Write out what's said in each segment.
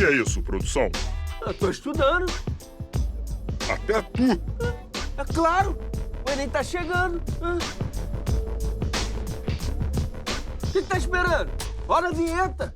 que é isso, produção? Eu tô estudando. Até tu. É claro. O Enem tá chegando. O que tá esperando? Bora a vinheta.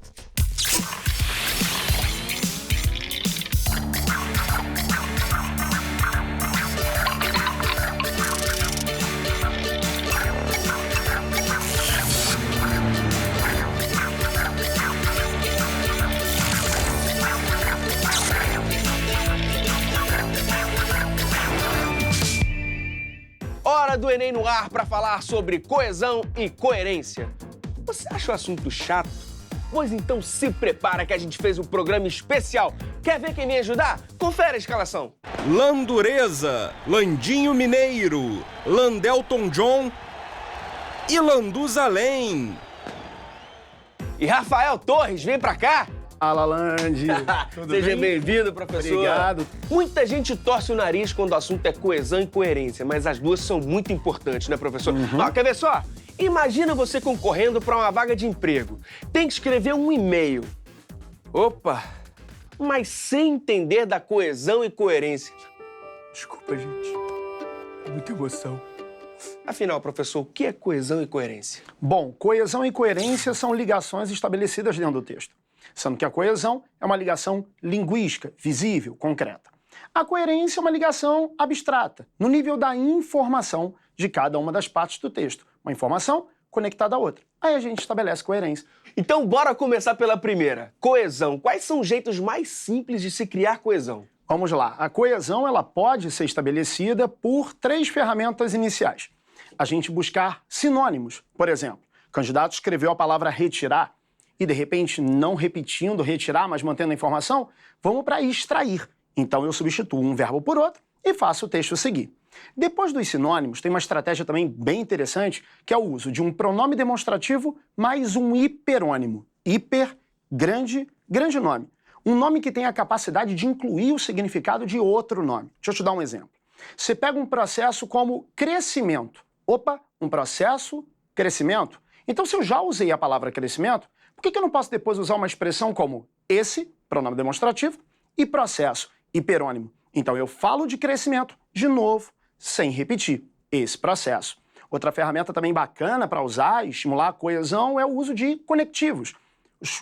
Hora do Enem no ar para falar sobre coesão e coerência. Você acha o assunto chato? Pois então se prepara que a gente fez um programa especial. Quer ver quem me ajudar? Confere a escalação. Landureza, Landinho Mineiro, Landelton John e Landuzalém. E Rafael Torres, vem pra cá. Fala, Landi. Tudo Seja bem? bem-vindo, professor. Obrigado. Muita gente torce o nariz quando o assunto é coesão e coerência, mas as duas são muito importantes, né, professor? Ó, quer ver só? Imagina você concorrendo para uma vaga de emprego. Tem que escrever um e-mail. Opa! Mas sem entender da coesão e coerência. Desculpa, gente. É muita emoção. Afinal, professor, o que é coesão e coerência? Bom, coesão e coerência são ligações estabelecidas dentro do texto, sendo que a coesão é uma ligação linguística, visível, concreta. A coerência é uma ligação abstrata, no nível da informação de cada uma das partes do texto. Uma informação conectada à outra. Aí a gente estabelece coerência. Então, bora começar pela primeira. Coesão. Quais são os jeitos mais simples de se criar coesão? Vamos lá. A coesão ela pode ser estabelecida por 3 ferramentas iniciais. A gente buscar sinônimos. Por exemplo, o candidato escreveu a palavra retirar e, de repente, não repetindo retirar, mas mantendo a informação, vamos para extrair. Então, eu substituo um verbo por outro e faço o texto seguir. Depois dos sinônimos, tem uma estratégia também bem interessante, que é o uso de um pronome demonstrativo mais um hiperônimo. Hiper, grande, grande nome. Um nome que tem a capacidade de incluir o significado de outro nome. Deixa eu te dar um exemplo. Você pega um processo como crescimento. Opa, um processo, crescimento. Então, se eu já usei a palavra crescimento, por que eu não posso depois usar uma expressão como esse, pronome demonstrativo, e processo, hiperônimo? Então, eu falo de crescimento de novo, sem repetir esse processo. Outra ferramenta também bacana para usar e estimular a coesão é o uso de conectivos.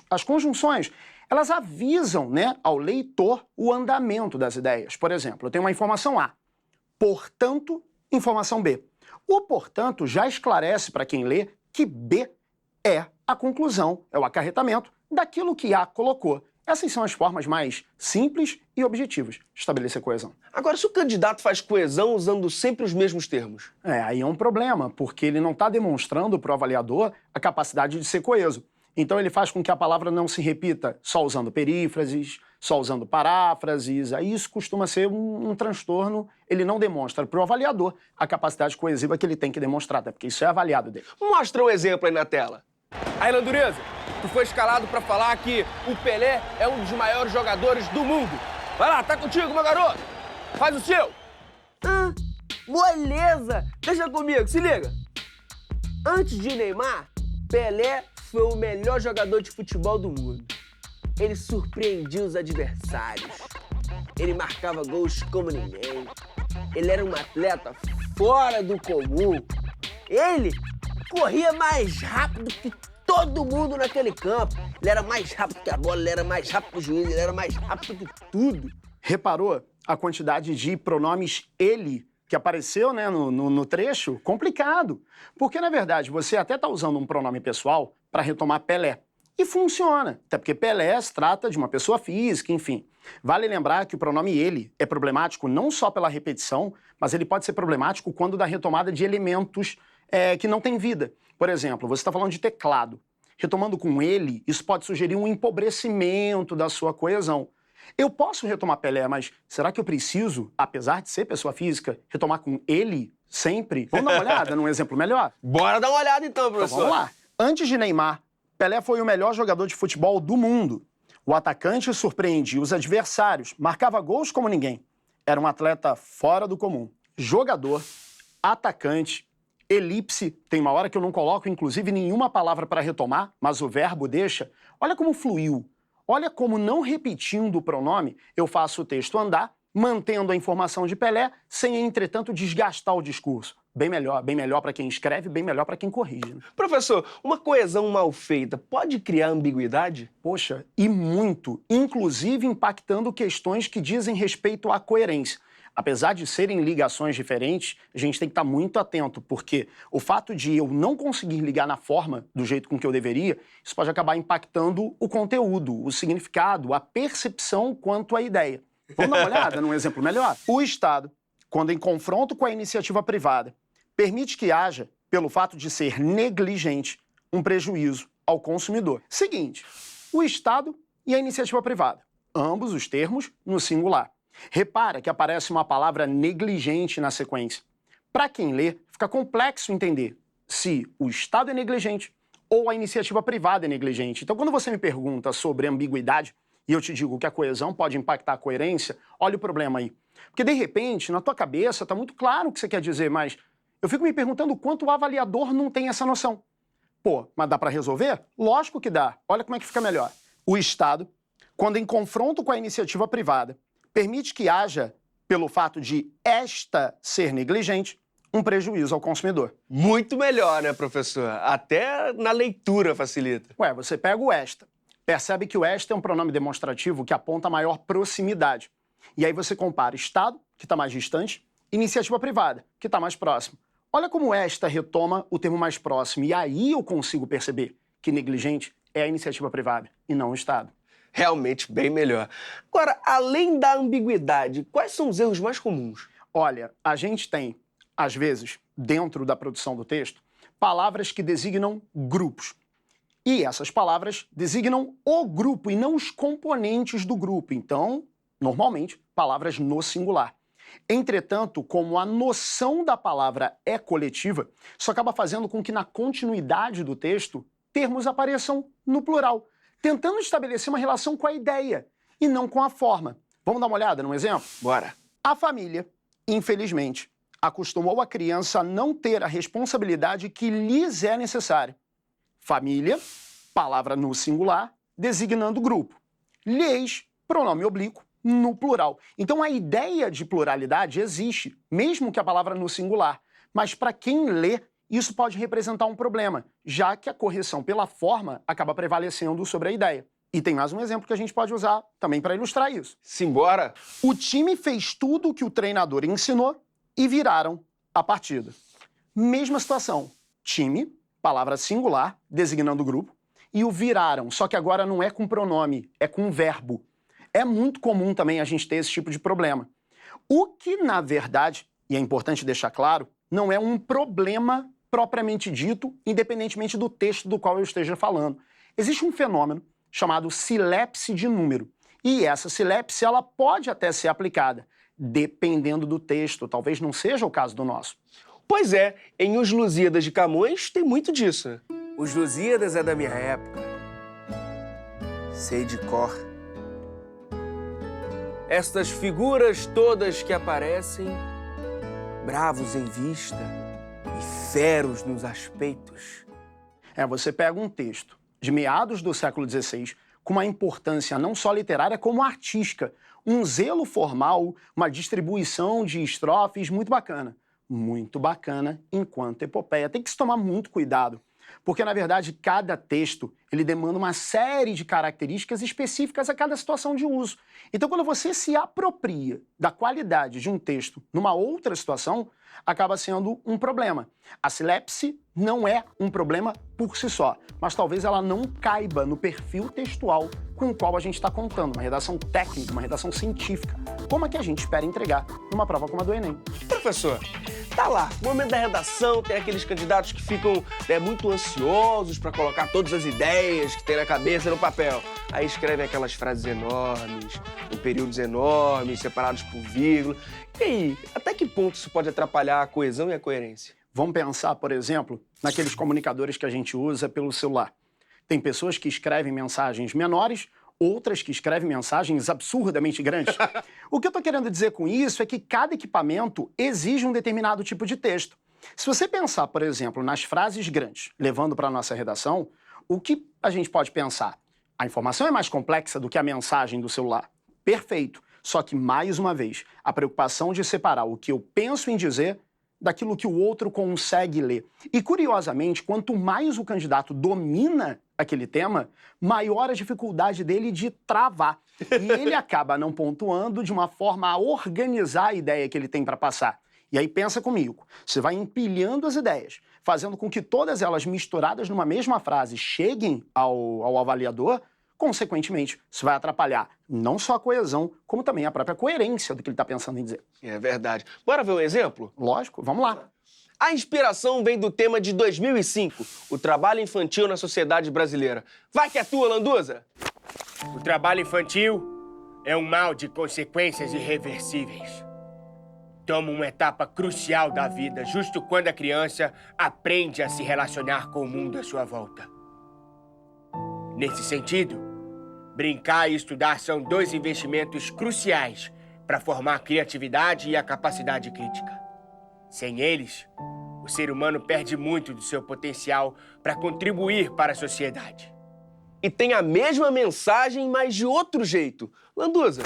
As conjunções, elas avisam, ao leitor o andamento das ideias. Por exemplo, eu tenho uma informação A, portanto, informação B. O portanto já esclarece para quem lê que B é a conclusão, é o acarretamento daquilo que A colocou. Essas são as formas mais simples e objetivas de estabelecer coesão. Agora, se o candidato faz coesão usando sempre os mesmos termos? Aí é um problema, porque ele não está demonstrando para o avaliador a capacidade de ser coeso. Então ele faz com que a palavra não se repita só usando perífrases, só usando paráfrases. Aí isso costuma ser um transtorno. Ele não demonstra para o avaliador a capacidade coesiva que ele tem que demonstrar, até porque isso é avaliado dele. Mostra um exemplo aí na tela. Aí, Landureza, tu foi escalado para falar que o Pelé é um dos maiores jogadores do mundo. Vai lá, tá contigo, meu garoto. Faz o seu. Beleza. Deixa comigo, se liga. Antes de Neymar, Pelé foi o melhor jogador de futebol do mundo. Ele surpreendia os adversários. Ele marcava gols como ninguém. Ele era um atleta fora do comum. Ele corria mais rápido que todo mundo naquele campo. Ele era mais rápido que a bola, ele era mais rápido que o juiz, ele era mais rápido que tudo. Reparou a quantidade de pronomes ele que apareceu no trecho? Complicado. Porque, na verdade, você até está usando um pronome pessoal para retomar Pelé. E funciona, até porque Pelé se trata de uma pessoa física, enfim. Vale lembrar que o pronome ele é problemático não só pela repetição, mas ele pode ser problemático quando da retomada de elementos que não têm vida. Por exemplo, você está falando de teclado. Retomando com ele, isso pode sugerir um empobrecimento da sua coesão. Eu posso retomar Pelé, mas será que eu preciso, apesar de ser pessoa física, retomar com ele sempre? Vamos dar uma olhada num exemplo melhor? Bora dar uma olhada então, professor. Então, vamos lá. Antes de Neymar, Pelé foi o melhor jogador de futebol do mundo. O atacante surpreendia os adversários, marcava gols como ninguém. Era um atleta fora do comum. Jogador, atacante, elipse, tem uma hora que eu não coloco, inclusive, nenhuma palavra para retomar, mas o verbo deixa. Olha como fluiu. Olha como, não repetindo o pronome, eu faço o texto andar, mantendo a informação de Pelé, sem, entretanto, desgastar o discurso. Bem melhor para quem escreve, bem melhor para quem corrige, né? Professor, uma coesão mal feita pode criar ambiguidade? Poxa, e muito, inclusive impactando questões que dizem respeito à coerência. Apesar de serem ligações diferentes, a gente tem que estar muito atento, porque o fato de eu não conseguir ligar na forma do jeito com que eu deveria, isso pode acabar impactando o conteúdo, o significado, a percepção quanto à ideia. Vamos dar uma olhada num exemplo melhor? O Estado, quando em confronto com a iniciativa privada, permite que haja, pelo fato de ser negligente, um prejuízo ao consumidor. Seguinte, o Estado e a iniciativa privada, ambos os termos no singular. Repara que aparece uma palavra negligente na sequência. Para quem lê, fica complexo entender se o Estado é negligente ou a iniciativa privada é negligente. Então, quando você me pergunta sobre ambiguidade e eu te digo que a coesão pode impactar a coerência, olha o problema aí. Porque, de repente, na tua cabeça está muito claro o que você quer dizer, mas eu fico me perguntando quanto o avaliador não tem essa noção. Pô, mas dá para resolver? Lógico que dá. Olha como é que fica melhor. O Estado, quando em confronto com a iniciativa privada, permite que haja, pelo fato de esta ser negligente, um prejuízo ao consumidor. Muito melhor, né, professor? Até na leitura facilita. Ué, você pega o esta. Percebe que o esta é um pronome demonstrativo que aponta maior proximidade. E aí você compara Estado, que está mais distante, iniciativa privada, que está mais próximo. Olha como esta retoma o termo mais próximo. E aí eu consigo perceber que negligente é a iniciativa privada e não o Estado. Realmente bem melhor. Agora, além da ambiguidade, quais são os erros mais comuns? Olha, a gente tem, às vezes, dentro da produção do texto, palavras que designam grupos. E essas palavras designam o grupo e não os componentes do grupo. Então, normalmente, palavras no singular. Entretanto, como a noção da palavra é coletiva, isso acaba fazendo com que na continuidade do texto, termos apareçam no plural, tentando estabelecer uma relação com a ideia e não com a forma. Vamos dar uma olhada num exemplo? Bora. A família, infelizmente, acostumou a criança a não ter a responsabilidade que lhes é necessária. Família, palavra no singular, designando grupo. Lhes, pronome oblíquo, no plural. Então a ideia de pluralidade existe, mesmo que a palavra no singular. Mas para quem lê, isso pode representar um problema, já que a correção pela forma acaba prevalecendo sobre a ideia. E tem mais um exemplo que a gente pode usar também para ilustrar isso. Simbora? O time fez tudo o que o treinador ensinou e viraram a partida. Mesma situação. Time, palavra singular, designando o grupo, e o viraram, só que agora não é com pronome, é com verbo. É muito comum também a gente ter esse tipo de problema. O que, na verdade, e é importante deixar claro, não é um problema propriamente dito, independentemente do texto do qual eu esteja falando. Existe um fenômeno chamado silepse de número. E essa silepse, ela pode até ser aplicada, dependendo do texto. Talvez não seja o caso do nosso. Pois é, em Os Lusíadas de Camões tem muito disso. Os Lusíadas é da minha época. Sei de cor. Estas figuras todas que aparecem, bravos em vista e feros nos aspeitos. Você pega um texto de meados do século XVI com uma importância não só literária como artística, um zelo formal, uma distribuição de estrofes muito bacana. Muito bacana enquanto epopeia. Tem que se tomar muito cuidado, porque, na verdade, cada texto ele demanda uma série de características específicas a cada situação de uso. Então, quando você se apropria da qualidade de um texto numa outra situação, acaba sendo um problema. A silepse não é um problema por si só, mas talvez ela não caiba no perfil textual com o qual a gente está contando, uma redação técnica, uma redação científica, como a que a gente espera entregar numa prova como a do Enem. Professor, tá lá, no momento da redação tem aqueles candidatos que ficam muito ansiosos para colocar todas as ideias que tem na cabeça no papel. Aí escrevem aquelas frases enormes, em períodos enormes, separados por vírgula. E aí, até que ponto isso pode atrapalhar a coesão e a coerência? Vamos pensar, por exemplo, naqueles comunicadores que a gente usa pelo celular. Tem pessoas que escrevem mensagens menores, outras que escrevem mensagens absurdamente grandes. O que eu estou querendo dizer com isso é que cada equipamento exige um determinado tipo de texto. Se você pensar, por exemplo, nas frases grandes, levando para a nossa redação, o que a gente pode pensar? A informação é mais complexa do que a mensagem do celular. Perfeito. Só que, mais uma vez, a preocupação de separar o que eu penso em dizer daquilo que o outro consegue ler. E, curiosamente, quanto mais o candidato domina aquele tema, maior a dificuldade dele de travar. E ele acaba não pontuando de uma forma a organizar a ideia que ele tem para passar. E aí pensa comigo, você vai empilhando as ideias, fazendo com que todas elas misturadas numa mesma frase cheguem ao avaliador, consequentemente, isso vai atrapalhar não só a coesão, como também a própria coerência do que ele está pensando em dizer. É verdade. Bora ver um exemplo? Lógico, vamos lá. A inspiração vem do tema de 2005, o trabalho infantil na sociedade brasileira. Vai que é tua, Landuza! O trabalho infantil é um mal de consequências irreversíveis. Toma uma etapa crucial da vida, justo quando a criança aprende a se relacionar com o mundo à sua volta. Nesse sentido, brincar e estudar são dois investimentos cruciais para formar a criatividade e a capacidade crítica. Sem eles, o ser humano perde muito do seu potencial para contribuir para a sociedade. E tem a mesma mensagem, mas de outro jeito. Landuza,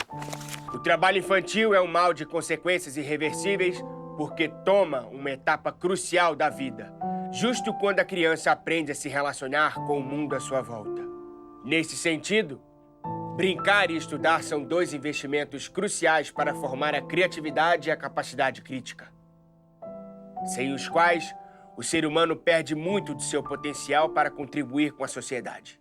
O trabalho infantil é um mal de consequências irreversíveis porque toma uma etapa crucial da vida, justo quando a criança aprende a se relacionar com o mundo à sua volta. Nesse sentido, brincar e estudar são dois investimentos cruciais para formar a criatividade e a capacidade crítica, sem os quais o ser humano perde muito de seu potencial para contribuir com a sociedade.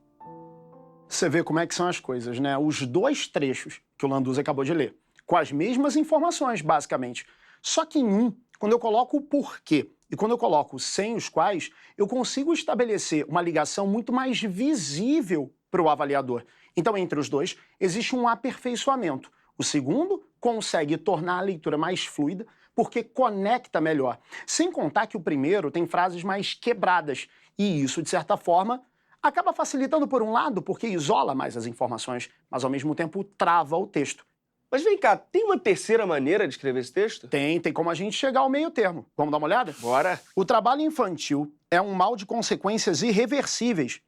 Você vê como é que são as coisas, né? Os dois trechos que o Landuza acabou de ler, com as mesmas informações, basicamente. Só que em um, quando eu coloco o porquê e quando eu coloco sem os quais, eu consigo estabelecer uma ligação muito mais visível para o avaliador. Então, entre os dois, existe um aperfeiçoamento. O segundo consegue tornar a leitura mais fluida, porque conecta melhor. Sem contar que o primeiro tem frases mais quebradas. E isso, de certa forma, acaba facilitando por um lado, porque isola mais as informações, mas ao mesmo tempo trava o texto. mas vem cá, tem uma terceira maneira de escrever esse texto? Tem como a gente chegar ao meio termo. Vamos dar uma olhada? Bora! O trabalho infantil é um mal de consequências irreversíveis,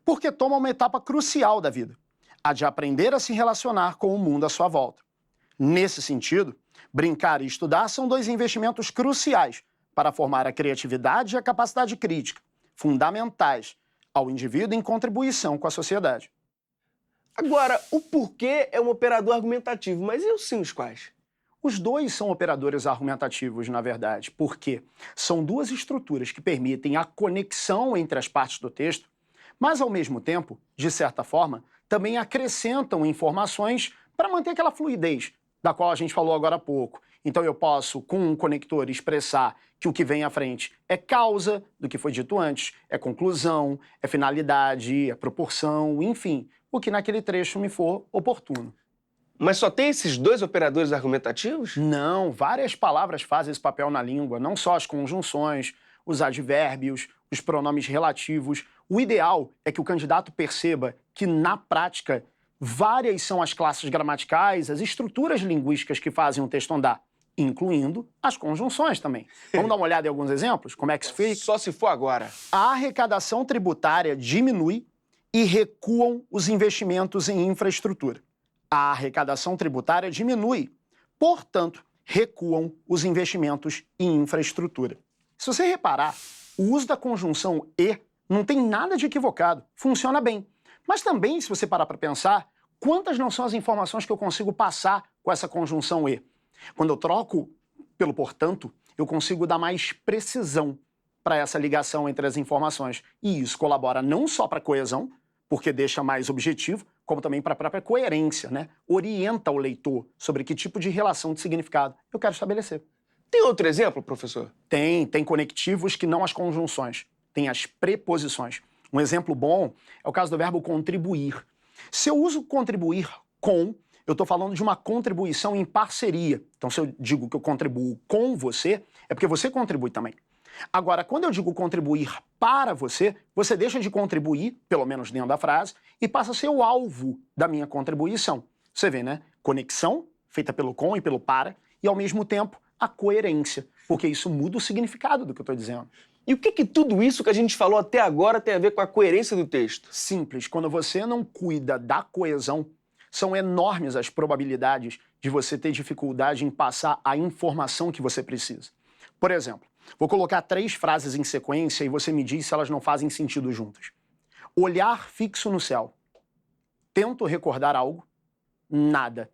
porque toma uma etapa crucial da vida, a de aprender a se relacionar com o mundo à sua volta. Nesse sentido, brincar e estudar são dois investimentos cruciais para formar a criatividade e a capacidade crítica, fundamentais ao indivíduo em contribuição com a sociedade. Agora, o porquê é um operador argumentativo, mas e os sim os quais? Os dois são operadores argumentativos, na verdade, porque são duas estruturas que permitem a conexão entre as partes do texto, mas, ao mesmo tempo, de certa forma, também acrescentam informações para manter aquela fluidez da qual a gente falou agora há pouco. Então eu posso, com um conector, expressar que o que vem à frente é causa do que foi dito antes, é conclusão, é finalidade, é proporção, enfim, o que naquele trecho me for oportuno. Mas só tem esses dois operadores argumentativos? Não, várias palavras fazem esse papel na língua, não só as conjunções, os advérbios, os pronomes relativos. O ideal é que o candidato perceba que, na prática, várias são as classes gramaticais, as estruturas linguísticas que fazem o texto andar, incluindo as conjunções também. Vamos dar uma olhada em alguns exemplos? Como é que isso fica? Só se for agora. A arrecadação tributária diminui e recuam os investimentos em infraestrutura. A arrecadação tributária diminui, portanto, recuam os investimentos em infraestrutura. Se você reparar, o uso da conjunção e não tem nada de equivocado, funciona bem. Mas também, se você parar para pensar, quantas não são as informações que eu consigo passar com essa conjunção e? Quando eu troco pelo portanto, eu consigo dar mais precisão para essa ligação entre as informações. E isso colabora não só para a coesão, porque deixa mais objetivo, como também para a própria coerência, né? Orienta o leitor sobre que tipo de relação de significado eu quero estabelecer. Tem outro exemplo, professor? Tem conectivos que não as conjunções, tem as preposições. Um exemplo bom é o caso do verbo contribuir. Se eu uso contribuir com, eu estou falando de uma contribuição em parceria. Então, se eu digo que eu contribuo com você, é porque você contribui também. Agora, quando eu digo contribuir para você, você deixa de contribuir, pelo menos dentro da frase, e passa a ser o alvo da minha contribuição. Você vê, né? Conexão, feita pelo com e pelo para, e ao mesmo tempo a coerência, porque isso muda o significado do que eu estou dizendo. E o que tudo isso que a gente falou até agora tem a ver com a coerência do texto? Simples, quando você não cuida da coesão, são enormes as probabilidades de você ter dificuldade em passar a informação que você precisa. Por exemplo, vou colocar 3 frases em sequência e você me diz se elas não fazem sentido juntas. Olhar fixo no céu. Tento recordar algo. Nada.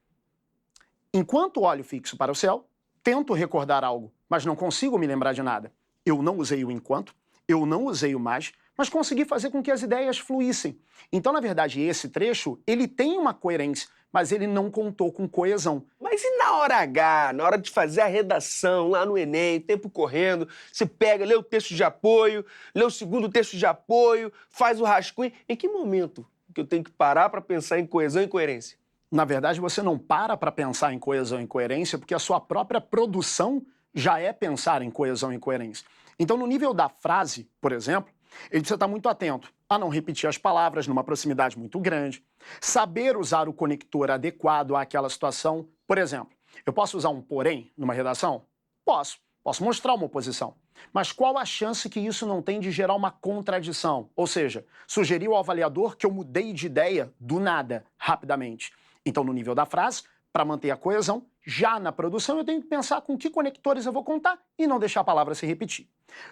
Enquanto olho fixo para o céu, tento recordar algo, mas não consigo me lembrar de nada. Eu não usei o enquanto, eu não usei o mas consegui fazer com que as ideias fluíssem. Então, na verdade, esse trecho, ele tem uma coerência, mas ele não contou com coesão. Mas e na hora H, na hora de fazer a redação lá no Enem, tempo correndo, você pega, lê o texto de apoio, lê o segundo texto de apoio, faz o rascunho. Em que momento que eu tenho que parar para pensar em coesão e coerência? Na verdade, você não para pensar em coesão e coerência porque a sua própria produção já é pensar em coesão e coerência. Então, no nível da frase, por exemplo, ele precisa estar muito atento a não repetir as palavras numa proximidade muito grande, saber usar o conector adequado àquela situação. Por exemplo, eu posso usar um porém numa redação? Posso mostrar uma oposição. Mas qual a chance que isso não tem de gerar uma contradição? Ou seja, sugerir ao avaliador que eu mudei de ideia do nada, rapidamente. Então, no nível da frase, para manter a coesão, já na produção eu tenho que pensar com que conectores eu vou contar e não deixar a palavra se repetir.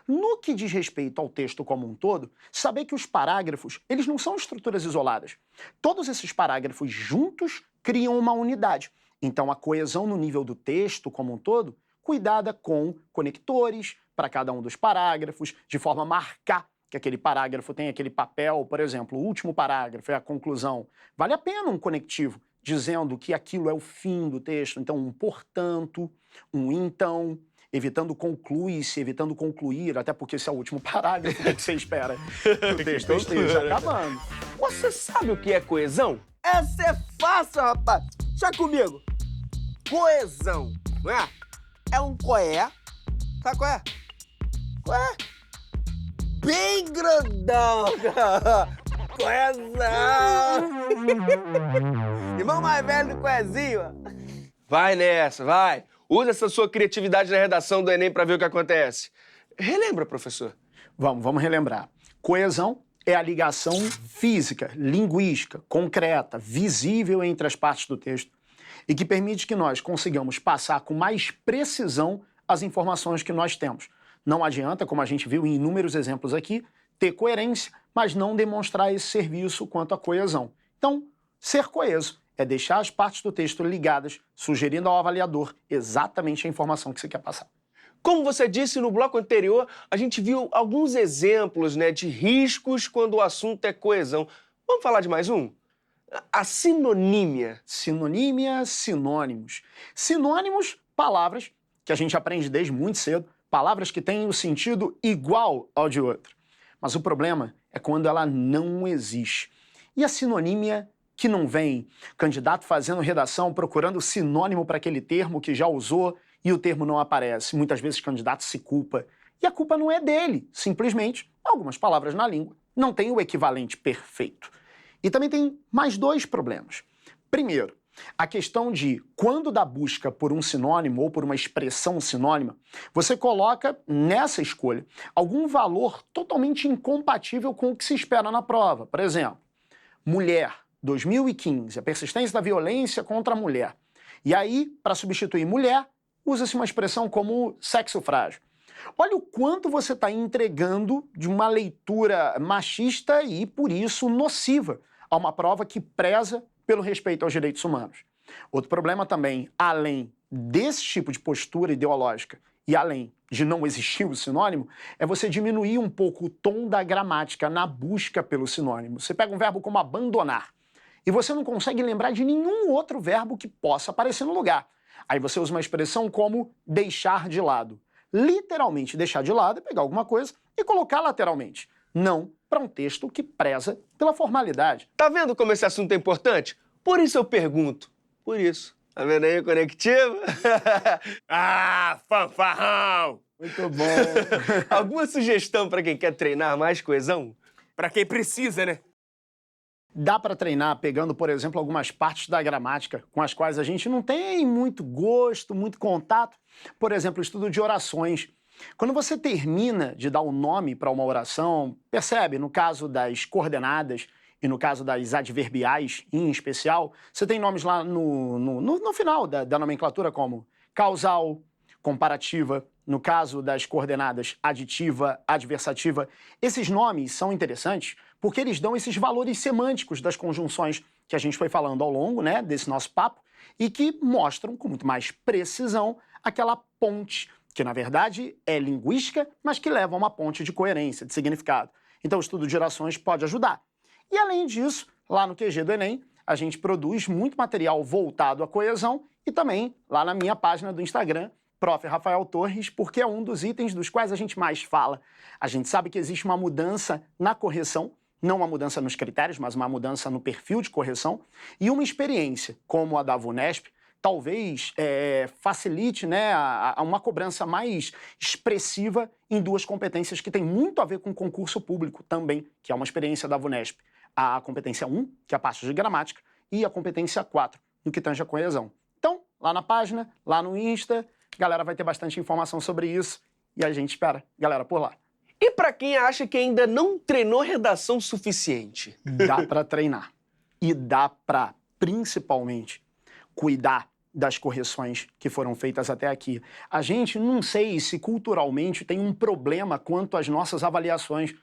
No que diz respeito ao texto como um todo, saber que os parágrafos, eles não são estruturas isoladas. Todos esses parágrafos juntos criam uma unidade. Então, a coesão no nível do texto como um todo, cuidada com conectores para cada um dos parágrafos, de forma a marcar que aquele parágrafo tem aquele papel, por exemplo, o último parágrafo é a conclusão. Vale a pena um conectivo dizendo que aquilo é o fim do texto. Então, um portanto, um então, evitando conclui-se, evitando concluir, até porque esse é o último parágrafo, o que você espera que o texto esteja acabando. Você sabe o que é coesão? Essa é fácil, rapaz. Deixa comigo. Coesão, não é? É um coé. Sabe qual é? Coé. Bem grandão. Coesão. Irmão mais velho do coezinho. Vai nessa, vai. Usa essa sua criatividade na redação do Enem para ver o que acontece. Relembra, professor. Vamos relembrar. Coesão é a ligação física, linguística, concreta, visível entre as partes do texto e que permite que nós consigamos passar com mais precisão as informações que nós temos. Não adianta, como a gente viu em inúmeros exemplos aqui, ter coerência, mas não demonstrar esse serviço quanto à coesão. Então, ser coeso é deixar as partes do texto ligadas, sugerindo ao avaliador exatamente a informação que você quer passar. Como você disse no bloco anterior, a gente viu alguns exemplos, de riscos quando o assunto é coesão. Vamos falar de mais um? A sinonímia. Sinonímia, sinônimos. Sinônimos, palavras que a gente aprende desde muito cedo, palavras que têm o sentido igual ao de outro. Mas o problema é quando ela não existe. E a sinonímia que não vem? Candidato fazendo redação, procurando sinônimo para aquele termo que já usou e o termo não aparece. Muitas vezes o candidato se culpa. E a culpa não é dele, simplesmente algumas palavras na língua não têm o equivalente perfeito. E também tem mais 2 problemas. Primeiro, a questão de quando da busca por um sinônimo ou por uma expressão sinônima, você coloca nessa escolha algum valor totalmente incompatível com o que se espera na prova. Por exemplo, mulher, 2015, a persistência da violência contra a mulher. E aí, para substituir mulher, usa-se uma expressão como sexo frágil. Olha o quanto você está entregando de uma leitura machista e, por isso, nociva a uma prova que preza pelo respeito aos direitos humanos. Outro problema também, além desse tipo de postura ideológica e além de não existir o sinônimo, é você diminuir um pouco o tom da gramática na busca pelo sinônimo. Você pega um verbo como abandonar e você não consegue lembrar de nenhum outro verbo que possa aparecer no lugar. Aí você usa uma expressão como deixar de lado. Literalmente deixar de lado é pegar alguma coisa e colocar lateralmente. Não para um texto que preza pela formalidade. Tá vendo como esse assunto é importante? Por isso eu pergunto. Por isso. Tá vendo aí o conectivo? Ah, fanfarrão! Muito bom. Alguma sugestão para quem quer treinar mais coesão? Pra quem precisa, né? Dá para treinar pegando, por exemplo, algumas partes da gramática com as quais a gente não tem muito gosto, muito contato. Por exemplo, o estudo de orações. Quando você termina de dar o nome para uma oração, percebe, no caso das coordenadas e no caso das adverbiais, em especial, você tem nomes lá no final da nomenclatura como causal, comparativa, no caso das coordenadas aditiva, adversativa. Esses nomes são interessantes porque eles dão esses valores semânticos das conjunções que a gente foi falando ao longo, né, desse nosso papo e que mostram com muito mais precisão aquela ponte, que na verdade é linguística, mas que leva a uma ponte de coerência, de significado. Então o estudo de orações pode ajudar. E além disso, lá no QG do Enem, a gente produz muito material voltado à coesão e também lá na minha página do Instagram, Prof. Rafael Torres, porque é um dos itens dos quais a gente mais fala. A gente sabe que existe uma mudança na correção, não uma mudança nos critérios, mas uma mudança no perfil de correção, e uma experiência como a da VUNESP talvez facilite, né, uma cobrança mais expressiva em duas competências que têm muito a ver com concurso público também, que é uma experiência da VUNESP. A competência 1, que é a parte de gramática, e a competência 4, no que tange a coesão. Então, lá na página, lá no Insta, a galera vai ter bastante informação sobre isso e a gente espera galera por lá. E para quem acha que ainda não treinou redação suficiente? Dá para treinar. E dá para, principalmente, cuidar das correções que foram feitas até aqui. A gente não sei se culturalmente tem um problema quanto às nossas avaliações.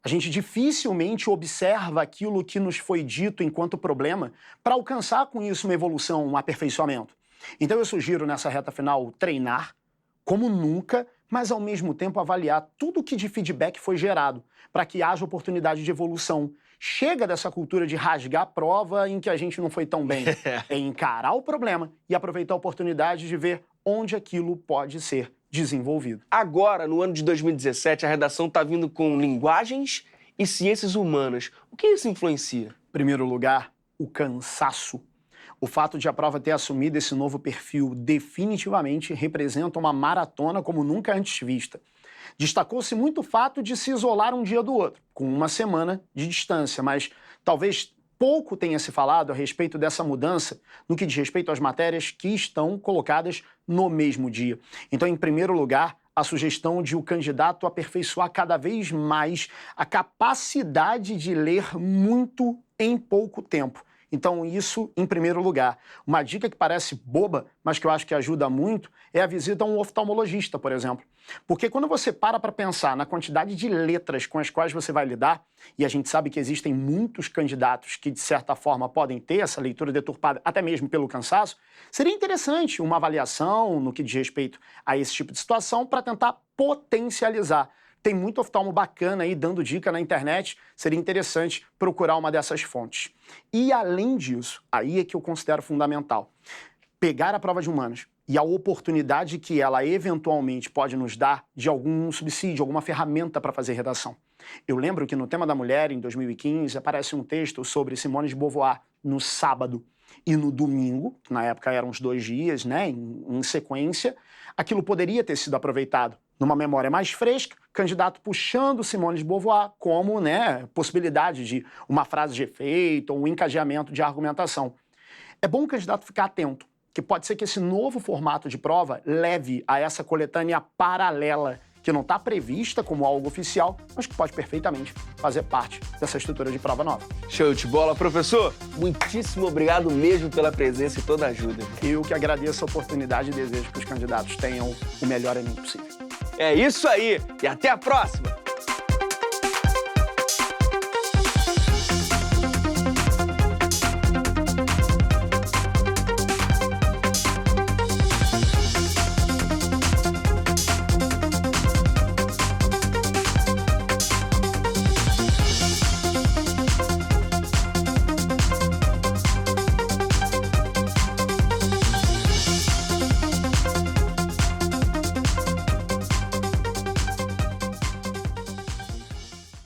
A gente dificilmente observa aquilo que nos foi dito enquanto problema para alcançar com isso uma evolução, um aperfeiçoamento. Então eu sugiro nessa reta final treinar como nunca, mas ao mesmo tempo avaliar tudo que de feedback foi gerado para que haja oportunidade de evolução. Chega dessa cultura de rasgar a prova em que a gente não foi tão bem. É encarar o problema e aproveitar a oportunidade de ver onde aquilo pode ser desenvolvido. Agora, no ano de 2017, a redação está vindo com linguagens e ciências humanas. O que isso influencia? Em primeiro lugar, o cansaço. O fato de a prova ter assumido esse novo perfil definitivamente representa uma maratona como nunca antes vista. Destacou-se muito o fato de se isolar um dia do outro, com uma semana de distância, mas talvez pouco tenha se falado a respeito dessa mudança no que diz respeito às matérias que estão colocadas no mesmo dia. Então, em primeiro lugar, a sugestão de o candidato aperfeiçoar cada vez mais a capacidade de ler muito em pouco tempo. Então, isso em primeiro lugar. Uma dica que parece boba, mas que eu acho que ajuda muito, é a visita a um oftalmologista, por exemplo. Porque quando você para pensar na quantidade de letras com as quais você vai lidar, e a gente sabe que existem muitos candidatos que, de certa forma, podem ter essa leitura deturpada, até mesmo pelo cansaço, seria interessante uma avaliação no que diz respeito a esse tipo de situação para tentar potencializar. Tem muito oftalmo bacana aí dando dica na internet, seria interessante procurar uma dessas fontes. E além disso, aí é que eu considero fundamental, pegar a prova de humanas e a oportunidade que ela eventualmente pode nos dar de algum subsídio, alguma ferramenta para fazer redação. Eu lembro que no tema da mulher, em 2015, aparece um texto sobre Simone de Beauvoir no sábado e no domingo, na época eram os 2 dias, né, em sequência, aquilo poderia ter sido aproveitado numa memória mais fresca, candidato puxando Simone de Beauvoir como, né, possibilidade de uma frase de efeito ou um encadeamento de argumentação. É bom o candidato ficar atento, que pode ser que esse novo formato de prova leve a essa coletânea paralela, que não está prevista como algo oficial, mas que pode perfeitamente fazer parte dessa estrutura de prova nova. Show de bola, professor! Muitíssimo obrigado mesmo pela presença e toda a ajuda. Eu que agradeço a oportunidade e desejo que os candidatos tenham o melhor Enem possível. É isso aí! E até a próxima!